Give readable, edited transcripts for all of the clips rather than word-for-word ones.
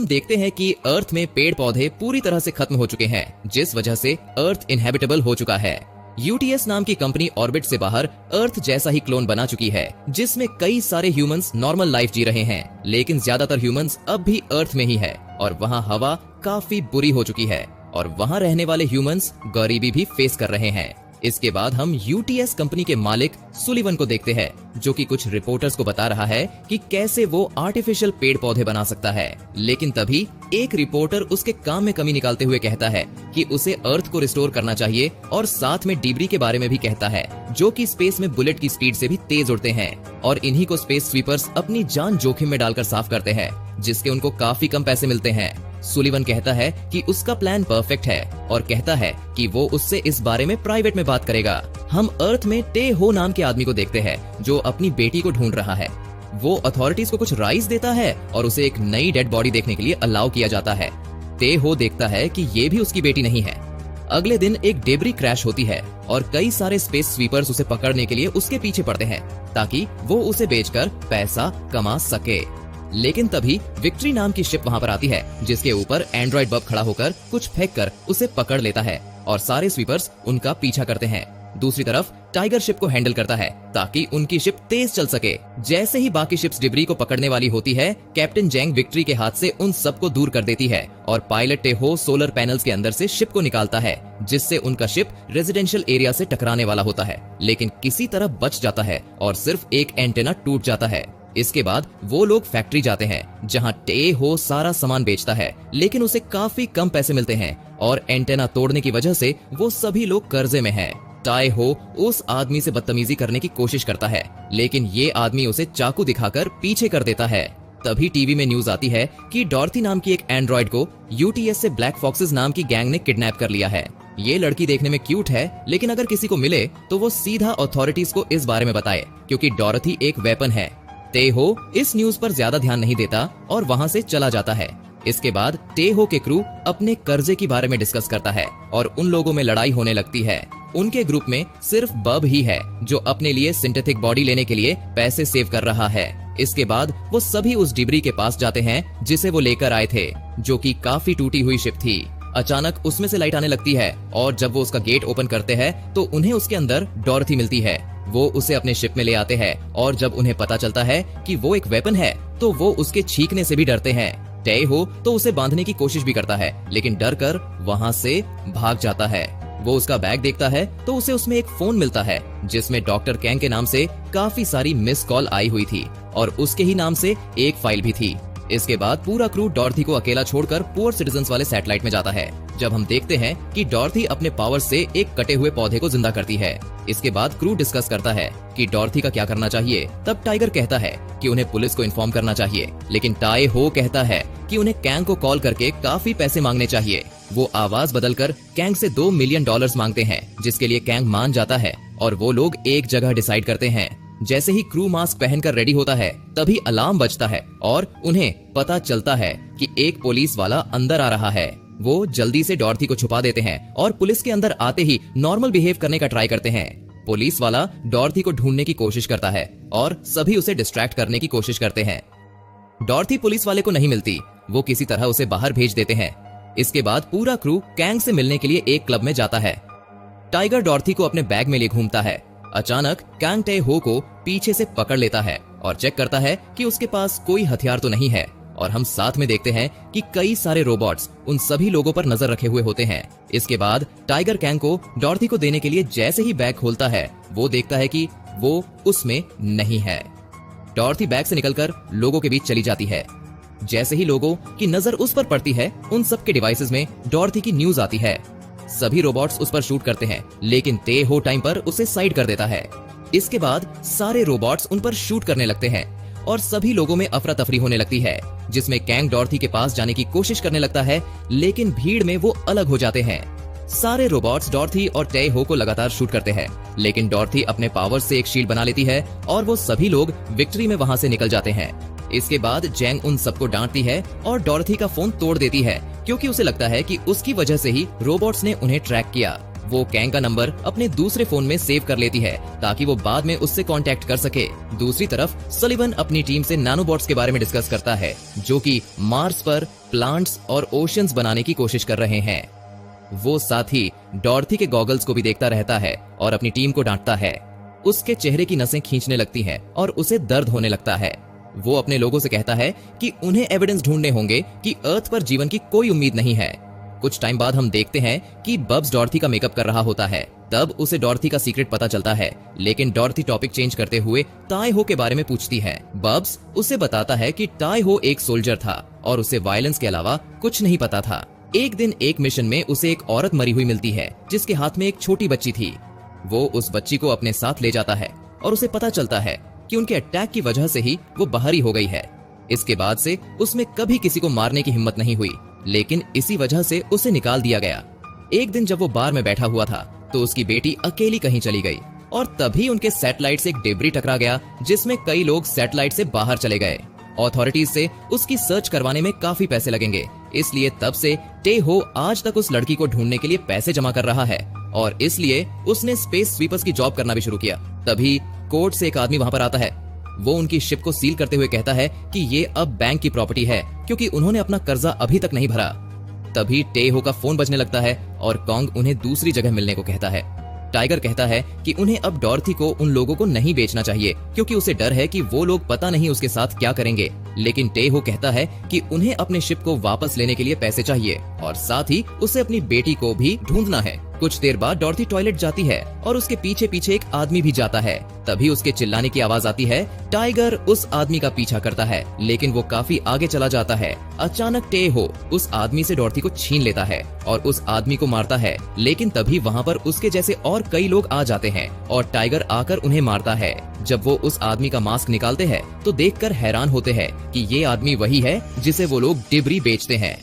हम देखते हैं कि अर्थ में पेड़ पौधे पूरी तरह से खत्म हो चुके हैं, जिस वजह से अर्थ इनहेबिटेबल हो चुका है। यूटीएस नाम की कंपनी ऑर्बिट से बाहर अर्थ जैसा ही क्लोन बना चुकी है, जिसमें कई सारे ह्यूमंस नॉर्मल लाइफ जी रहे हैं, लेकिन ज्यादातर ह्यूमंस अब भी अर्थ में ही है और वहाँ हवा काफी बुरी हो चुकी है और वहाँ रहने वाले ह्यूमंस गरीबी भी फेस कर रहे हैं। इसके बाद हम यूटीएस कंपनी के मालिक सुलिवन को देखते हैं, जो कि कुछ रिपोर्टर्स को बता रहा है कि कैसे वो आर्टिफिशियल पेड़ पौधे बना सकता है। लेकिन तभी एक रिपोर्टर उसके काम में कमी निकालते हुए कहता है कि उसे अर्थ को रिस्टोर करना चाहिए और साथ में डिब्री के बारे में भी कहता है, जो कि स्पेस में बुलेट की स्पीड से भी तेज उड़ते हैं और इन्हीं को स्पेस स्वीपर्स अपनी जान जोखिम में डालकर साफ करते हैं, जिसके उनको काफी कम पैसे मिलते हैं। सुलिवन कहता है कि उसका प्लान परफेक्ट है और कहता है कि वो उससे इस बारे में प्राइवेट में बात करेगा। हम अर्थ में टे हो नाम के आदमी को देखते हैं, जो अपनी बेटी को ढूंढ रहा है। वो अथॉरिटीज को कुछ राइस देता है और उसे एक नई डेड बॉडी देखने के लिए अलाउ किया जाता है। टे हो देखता है कि ये भी उसकी बेटी नहीं है। अगले दिन एक डेब्री क्रैश होती है और कई सारे स्पेस स्वीपर्स उसे पकड़ने के लिए उसके पीछे पड़ते हैं, ताकि वो उसे बेचकर पैसा कमा सके। लेकिन तभी विक्ट्री नाम की शिप वहाँ पर आती है, जिसके ऊपर एंड्रॉइड बब खड़ा होकर कुछ फेंक कर उसे पकड़ लेता है और सारे स्वीपर्स उनका पीछा करते हैं। दूसरी तरफ टाइगर शिप को हैंडल करता है ताकि उनकी शिप तेज चल सके। जैसे ही बाकी शिप्स डिब्री को पकड़ने वाली होती है, कैप्टन जेंग विक्ट्री के हाथ से उन सबको दूर कर देती है और पायलट टेहो सोलर पैनल्स के अंदर से शिप को निकालता है, जिससे उनका शिप रेजिडेंशियल एरिया से टकराने वाला होता है, लेकिन किसी तरह बच जाता है और सिर्फ एक एंटेना टूट जाता है। इसके बाद वो लोग फैक्ट्री जाते हैं, जहां टे हो सारा सामान बेचता है, लेकिन उसे काफी कम पैसे मिलते हैं और एंटेना तोड़ने की वजह से वो सभी लोग कर्जे में हैं। टाई हो उस आदमी से बदतमीजी करने की कोशिश करता है, लेकिन ये आदमी उसे चाकू दिखाकर पीछे कर देता है। तभी टीवी में न्यूज आती है कि डॉर्थी नाम की एक एंड्रॉइड को यूटीएस से ब्लैक फॉक्सेस नाम की गैंग ने किडनैप कर लिया है। ये लड़की देखने में क्यूट है, लेकिन अगर किसी को मिले तो वो सीधा अथॉरिटीज को इस बारे में बताए, क्योंकि डॉर्थी एक वेपन है। टेहो इस न्यूज पर ज्यादा ध्यान नहीं देता और वहां से चला जाता है। इसके बाद टेहो के क्रू अपने कर्जे के बारे में डिस्कस करता है और उन लोगों में लड़ाई होने लगती है। उनके ग्रुप में सिर्फ बब ही है जो अपने लिए सिंथेटिक बॉडी लेने के लिए पैसे सेव कर रहा है। इसके बाद वो सभी उस डिब्री के पास जाते हैं जिसे वो लेकर आए थे, जो कि काफी टूटी हुई शिप थी। अचानक उसमें से लाइट आने लगती है और जब वो उसका गेट ओपन करते हैं तो उन्हें उसके अंदर डॉर्थी मिलती है। वो उसे अपने शिप में ले आते हैं और जब उन्हें पता चलता है कि वो एक वेपन है तो वो उसके छींकने से भी डरते हैं। टेहो तो उसे बांधने की कोशिश भी करता है, लेकिन डर कर वहाँ से भाग जाता है। वो उसका बैग देखता है तो उसे उसमें एक फोन मिलता है, जिसमें डॉक्टर कैंग के नाम से काफी सारी मिस कॉल आई हुई थी और उसके ही नाम से एक फाइल भी थी। इसके बाद पूरा क्रू डॉर्थी को अकेला छोड़कर पुअर सिटीजन्स वाले सैटेलाइट में जाता है, जब हम देखते हैं कि डॉर्थी अपने पावर से एक कटे हुए पौधे को जिंदा करती है। इसके बाद क्रू डिस्कस करता है कि डॉर्थी का क्या करना चाहिए। तब टाइगर कहता है कि उन्हें पुलिस को इन्फॉर्म करना चाहिए, लेकिन टाई हो कहता है कि उन्हें कैंग को कॉल करके काफी पैसे मांगने चाहिए। वो आवाज बदलकर कैंग से $2 मिलियन मांगते हैं, जिसके लिए कैंग मान जाता है और वो लोग एक जगह डिसाइड करते हैं। जैसे ही क्रू मास्क पहनकर रेडी होता है, तभी अलार्म बजता है और उन्हें पता चलता है कि एक पुलिस वाला अंदर आ रहा है। वो जल्दी से डॉर्थी को छुपा देते हैं और पुलिस के अंदर आते ही नॉर्मल बिहेव करने का ट्राई करते हैं। पुलिस वाला डॉर्थी को ढूंढने की कोशिश करता है और सभी उसे डिस्ट्रैक्ट करने की कोशिश करते हैं। डॉर्थी पुलिस वाले को नहीं मिलती, वो किसी तरह उसे बाहर भेज देते हैं। इसके बाद पूरा क्रू कैंग से मिलने के लिए एक क्लब में जाता है। टाइगर डॉर्थी को अपने बैग में ले घूमता है। अचानक कैंग टे हो को पीछे से पकड़ लेता है और चेक करता है कि उसके पास कोई हथियार तो नहीं है और हम साथ में देखते हैं कि कई सारे रोबोट्स उन सभी लोगों पर नजर रखे हुए होते हैं। इसके बाद टाइगर कैंग को डॉर्थी को देने के लिए जैसे ही बैग खोलता है, वो देखता है कि वो उसमें नहीं है। डॉर्थी बैग से निकलकर लोगों के बीच चली जाती है। जैसे ही लोगों की नजर उस पर पड़ती है, उन सबके डिवाइसेस में डॉर्थी की न्यूज आती है। सभी रोबोट्स उस पर शूट करते हैं, लेकिन टे हो टाइम पर उसे साइड कर देता है। इसके बाद सारे रोबोट्स उन पर शूट करने लगते हैं और सभी लोगों में अफरा तफरी होने लगती है, जिसमें कैंग डॉर्थी के पास जाने की कोशिश करने लगता है, लेकिन भीड़ में वो अलग हो जाते हैं। सारे रोबोट्स डॉर्थी और टे हो को लगातार शूट करते हैं, लेकिन डॉर्थी अपने पावर से एक शील्ड बना लेती है और वो सभी लोग विक्ट्री में वहां से निकल जाते हैं। इसके बाद जेंग उन सबको डांटती है और डॉर्थी का फोन तोड़ देती है, क्योंकि उसे लगता है कि उसकी वजह से ही रोबोट्स ने उन्हें ट्रैक किया। वो कैंग का नंबर अपने दूसरे फोन में सेव कर लेती है ताकि वो बाद में उससे कांटेक्ट कर सके। दूसरी तरफ सलिवन अपनी टीम से नैनोबॉट्स के बारे में डिस्कस करता है जो कि मार्स पर प्लांट्स और ओशियंस बनाने की कोशिश कर रहे हैं। वो साथ ही डॉर्थी के गॉगल्स को भी देखता रहता है और अपनी टीम को डांटता है। उसके चेहरे की नसें खींचने लगती हैं और उसे दर्द होने लगता है। वो अपने लोगों से कहता है कि उन्हें एविडेंस ढूंढने होंगे कि अर्थ पर जीवन की कोई उम्मीद नहीं है। कुछ टाइम बाद हम देखते हैं कि बब्स डॉर्थी का मेकअप कर रहा होता है। तब उसे डॉर्थी का सीक्रेट पता चलता है, लेकिन डॉर्थी टॉपिक चेंज करते हुए टाई हो के बारे में पूछती है। बब्स उसे बताता है कि टाई हो एक सोल्जर था और उसे वायलेंस के अलावा कुछ नहीं पता था। एक दिन एक मिशन में उसे एक औरत मरी हुई मिलती है जिसके हाथ में एक छोटी बच्ची थी। वो उस बच्ची को अपने साथ ले जाता है और उसे पता चलता है कि उनके अटैक की वजह से ही वो बाहरी हो गई है। इसके बाद से उसमें कभी किसी को मारने की हिम्मत नहीं हुई, लेकिन इसी वजह से उसे निकाल दिया गया। एक दिन जब वो बार में बैठा हुआ था तो उसकी बेटी अकेली कहीं चली गई और तभी उनके सैटेलाइट से एक डेब्री टकरा गया जिसमें कई लोग सैटेलाइट से बाहर चले गए। अथॉरिटीज से उसकी सर्च करवाने में काफी पैसे लगेंगे, इसलिए तब से टे हो आज तक उस लड़की को ढूंढने के लिए पैसे जमा कर रहा है और इसलिए उसने स्पेस स्वीपर्स की जॉब करना भी शुरू किया। तभी कोर्ट से एक आदमी वहां पर आता है। वो उनकी शिप को सील करते हुए कहता है कि ये अब बैंक की प्रॉपर्टी है क्योंकि उन्होंने अपना कर्जा अभी तक नहीं भरा। तभी टे हो का फोन बजने लगता है और कॉन्ग उन्हें दूसरी जगह मिलने को कहता है। टाइगर कहता है कि उन्हें अब डॉर्थी को उन लोगों को नहीं बेचना चाहिए क्योंकि उसे डर है कि वो लोग पता नहीं उसके साथ क्या करेंगे। लेकिन टे हो कहता है कि उन्हें अपने शिप को वापस लेने के लिए पैसे चाहिए और साथ ही उसे अपनी बेटी को भी ढूंढना है। कुछ देर बाद डॉर्थी टॉयलेट जाती है और उसके पीछे पीछे एक आदमी भी जाता है। तभी उसके चिल्लाने की आवाज आती है। टाइगर उस आदमी का पीछा करता है लेकिन वो काफी आगे चला जाता है। अचानक टे हो उस आदमी से डॉर्थी को छीन लेता है और उस आदमी को मारता है, लेकिन तभी वहाँ पर उसके जैसे और कई लोग आ जाते हैं और टाइगर आकर उन्हें मारता है। जब वो उस आदमी का मास्क निकालते हैं तो देखकर हैरान होते हैं कि ये आदमी वही है जिसे वो लोग डिब्री बेचते हैं।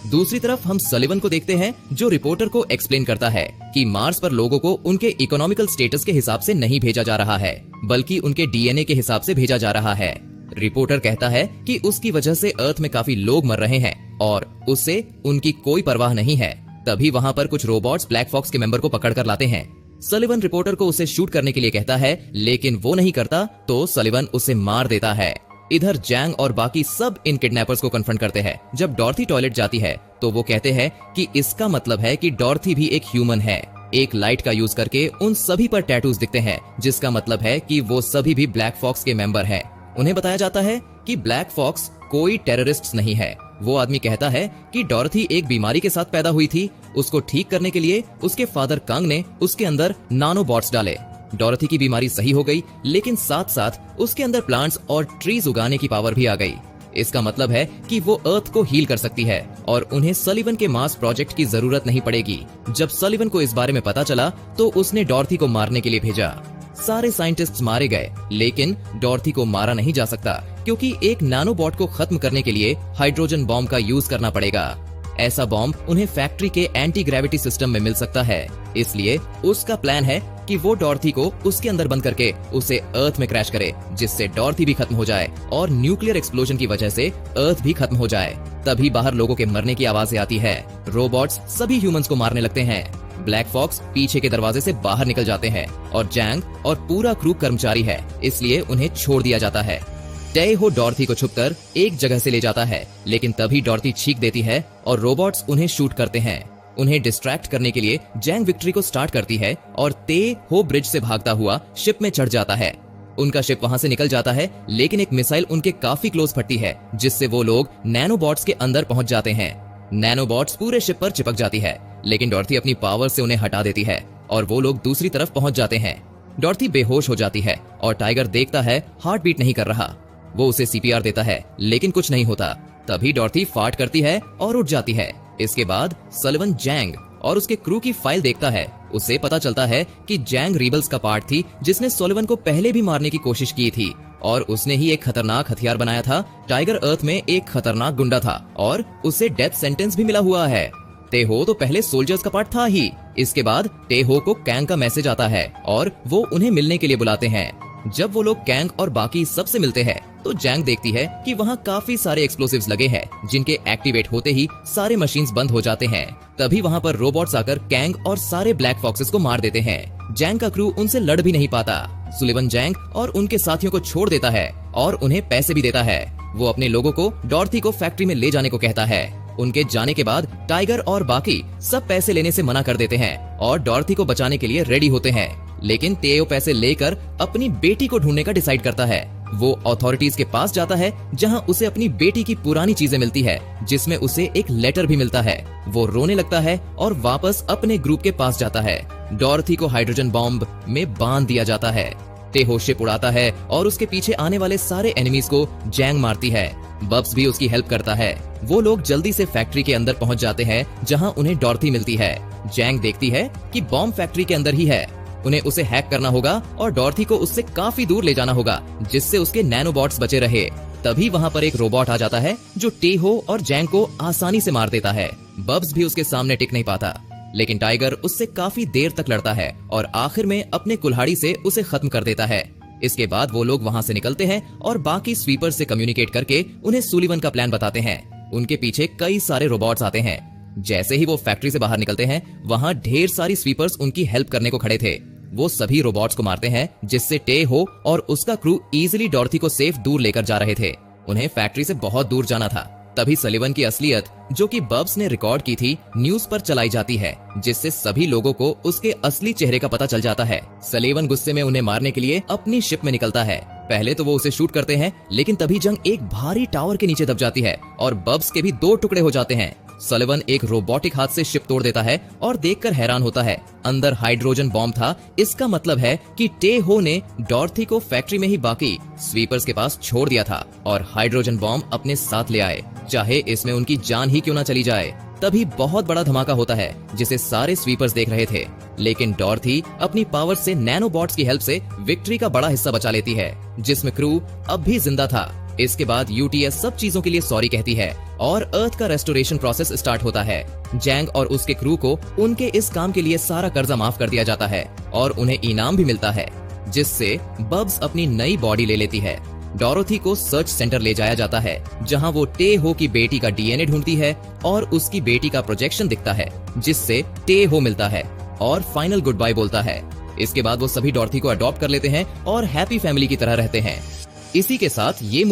दूसरी तरफ हम सलिवन को देखते हैं जो रिपोर्टर को एक्सप्लेन करता है कि मार्स पर लोगों को उनके इकोनॉमिकल स्टेटस के हिसाब से नहीं भेजा जा रहा है बल्कि उनके डीएनए के हिसाब से भेजा जा रहा है। रिपोर्टर कहता है कि उसकी वजह से अर्थ में काफी लोग मर रहे हैं और उससे उनकी कोई परवाह नहीं है। तभी वहाँ पर कुछ रोबोट्स ब्लैक फॉक्स के मेंबर को पकड़ कर लाते हैं। सलिवन रिपोर्टर को उसे शूट करने के लिए कहता है, लेकिन वो नहीं करता तो सलिवन उसे मार देता है। इधर जैंग और बाकी सब इन किडनैपर्स को कन्फ्रंट करते हैं। जब डॉर्थी टॉयलेट जाती है तो वो कहते हैं कि इसका मतलब है कि डॉर्थी भी एक ह्यूमन है। एक लाइट का यूज करके उन सभी पर टैटूज दिखते हैं जिसका मतलब है कि वो सभी भी ब्लैक फॉक्स के मेंबर हैं। उन्हें बताया जाता है कि ब्लैक फॉक्स कोई टेररिस्ट नहीं है। वो आदमी कहता है कि डॉर्थी एक बीमारी के साथ पैदा हुई थी, उसको ठीक करने के लिए उसके फादर कांग ने उसके अंदर नानोबॉट्स डाले। डॉर्थी की बीमारी सही हो गई, लेकिन साथ साथ उसके अंदर प्लांट्स और ट्रीज उगाने की पावर भी आ गई। इसका मतलब है कि वो अर्थ को हील कर सकती है और उन्हें सलिवन के मास प्रोजेक्ट की जरूरत नहीं पड़ेगी। जब सलिवन को इस बारे में पता चला तो उसने डॉर्थी को मारने के लिए भेजा। सारे साइंटिस्ट्स मारे गए, लेकिन डॉर्थी को मारा नहीं जा सकता क्योंकि एक नैनोबॉट को खत्म करने के लिए हाइड्रोजन बॉम्ब का यूज करना पड़ेगा। ऐसा बॉम्ब उन्हें फैक्ट्री के एंटी ग्रेविटी सिस्टम में मिल सकता है, इसलिए उसका प्लान है कि वो डॉर्थी को उसके अंदर बंद करके उसे अर्थ में क्रैश करे, जिससे डॉर्थी भी खत्म हो जाए और न्यूक्लियर एक्सप्लोजन की वजह से अर्थ भी खत्म हो जाए। तभी बाहर लोगों के मरने की आवाजें आती है। रोबोट्स सभी ह्यूमंस को मारने लगते हैं। ब्लैक फॉक्स पीछे के दरवाजे से बाहर निकल जाते हैं और जैंग और पूरा क्रू कर्मचारी है, इसलिए उन्हें छोड़ दिया जाता है। टे हो डॉर्थी को छुपकर एक जगह से ले जाता है, लेकिन तभी डॉर्थी चीख देती है और रोबोट्स उन्हें शूट करते हैं। उन्हें डिस्ट्रैक्ट करने के लिए जैंग विक्ट्री को स्टार्ट करती है और ते हो ब्रिज से भागता हुआ शिप में चढ़ जाता है। उनका शिप वहां से निकल जाता है, लेकिन एक मिसाइल उनके काफी क्लोज फटती है, जिससे वो लोग नैनोबॉट्स के अंदर पहुंच जाते हैं। नैनोबॉट्स पूरे शिप पर चिपक जाती है, लेकिन डॉर्थी अपनी पावर से उन्हें हटा देती है और वो लोग दूसरी तरफ पहुंच जाते हैं। डॉर्थी बेहोश हो जाती है और टाइगर देखता है हार्ट बीट नहीं कर रहा। वो उसे सीपीआर देता है, लेकिन कुछ नहीं होता। तभी डॉर्थी फाट करती है और उठ जाती है। इसके बाद सलिवन जैंग और उसके क्रू की फाइल देखता है। उसे पता चलता है कि जैंग रिबल्स का पार्ट थी जिसने सलिवन को पहले भी मारने की कोशिश की थी और उसने ही एक खतरनाक हथियार बनाया था। टाइगर अर्थ में एक खतरनाक गुंडा था और उसे डेथ सेंटेंस भी मिला हुआ है। टे हो तो पहले सोल्जर्स का पार्ट था ही। इसके बाद टे हो को कैंग का मैसेज आता है और वो उन्हें मिलने के लिए बुलाते हैं। जब वो लोग कैंग और बाकी सबसे मिलते हैं तो जैंग देखती है कि वहाँ काफी सारे एक्सप्लोसिव्स लगे हैं, जिनके एक्टिवेट होते ही सारे मशीन्स बंद हो जाते हैं। तभी वहाँ पर रोबोट्स आकर कैंग और सारे ब्लैक फॉक्सेस को मार देते हैं। जैंग का क्रू उनसे लड़ भी नहीं पाता। सुलिवन जैंग और उनके साथियों को छोड़ देता है और उन्हें पैसे भी देता है। वो अपने लोगों को डॉर्थी को फैक्ट्री में ले जाने को कहता है। उनके जाने के बाद टाइगर और बाकी सब पैसे लेने से मना कर देते हैं और डॉर्थी को बचाने के लिए रेडी होते हैं। लेकिन तेयो पैसे लेकर अपनी बेटी को ढूंढने का डिसाइड करता है। वो अथॉरिटीज के पास जाता है, जहां उसे अपनी बेटी की पुरानी चीजें मिलती है, जिसमें उसे एक लेटर भी मिलता है। वो रोने लगता है और वापस अपने ग्रुप के पास जाता है। डॉर्थी को हाइड्रोजन बॉम्ब में बांध दिया जाता है। तेहो शिप उड़ाता है और उसके पीछे आने वाले सारे एनिमीज को जैंग मारती है। बब्स भी उसकी हेल्प करता है। वो लोग जल्दी से फैक्ट्री के अंदर पहुंच जाते हैं, जहां उन्हें डॉर्थी मिलती है। जैंग देखती है कि बॉम्ब फैक्ट्री के अंदर ही है। उन्हें उसे हैक करना होगा और डॉर्थी को उससे काफी दूर ले जाना होगा, जिससे उसके नैनोबॉट्स बचे रहे। तभी वहाँ पर एक रोबोट आ जाता है जो टेहो और जैंग को आसानी से मार देता है। बब्स भी उसके सामने टिक नहीं पाता, लेकिन टाइगर उससे काफी देर तक लड़ता है और आखिर में अपने कुल्हाड़ी से उसे खत्म कर देता है। इसके बाद वो लोग वहाँ से निकलते हैं और बाकी स्वीपर से कम्युनिकेट करके उन्हें सुलिवन का प्लान बताते हैं। उनके पीछे कई सारे रोबोट्स आते हैं। जैसे ही वो फैक्ट्री से बाहर निकलते हैं, वहाँ ढेर सारी स्वीपर्स उनकी हेल्प करने को खड़े थे। वो सभी रोबोट्स को मारते हैं, जिससे टेहो और उसका क्रू इजीली डॉर्थी को सेफ दूर लेकर जा रहे थे। उन्हें फैक्ट्री से बहुत दूर जाना था। तभी सलिवन की असलियत, जो कि बब्स ने रिकॉर्ड की थी, न्यूज पर चलाई जाती है, जिससे सभी लोगों को उसके असली चेहरे का पता चल जाता है। सलिवन गुस्से में उन्हें मारने के लिए अपनी शिप में निकलता है। पहले तो वो उसे शूट करते हैं, लेकिन तभी जंग एक भारी टावर के नीचे दब जाती है और बब्स के भी 2 टुकड़े हो जाते हैं। सलिवन एक रोबोटिक हाथ से शिप तोड़ देता है और देखकर हैरान होता है। अंदर हाइड्रोजन बॉम्ब था। इसका मतलब है कि टेहो ने डॉर्थी को फैक्ट्री में ही बाकी स्वीपर्स के पास छोड़ दिया था और हाइड्रोजन बॉम्ब अपने साथ ले आए, चाहे इसमें उनकी जान ही क्यों ना चली जाए। तभी बहुत बड़ा धमाका होता है, जिसे सारे स्वीपर्स देख रहे थे। लेकिन डॉर्थी अपनी पावर से नैनोबॉट्स की हेल्प से विक्ट्री का बड़ा हिस्सा बचा लेती है, जिसमें क्रू अब भी जिंदा था। इसके बाद यूटीएस सब चीजों के लिए सॉरी कहती है और अर्थ का रेस्टोरेशन प्रोसेस स्टार्ट होता है। जैंग और उसके क्रू को उनके इस काम के लिए सारा कर्जा माफ कर दिया जाता है और उन्हें इनाम भी मिलता है, जिससे बब्स अपनी नई बॉडी ले लेती है। डोरोथी को सर्च सेंटर ले जाया जाता है, जहां वो टेहो की बेटी का डीएनए ढूंढती है और उसकी बेटी का प्रोजेक्शन दिखता है, जिससे टेहो मिलता है और फाइनल गुड बाय बोलता है। इसके बाद वो सभी डॉर्थी को अडॉप्ट कर लेते हैं और हैप्पी फैमिली की तरह रहते हैं। इसी के साथ ये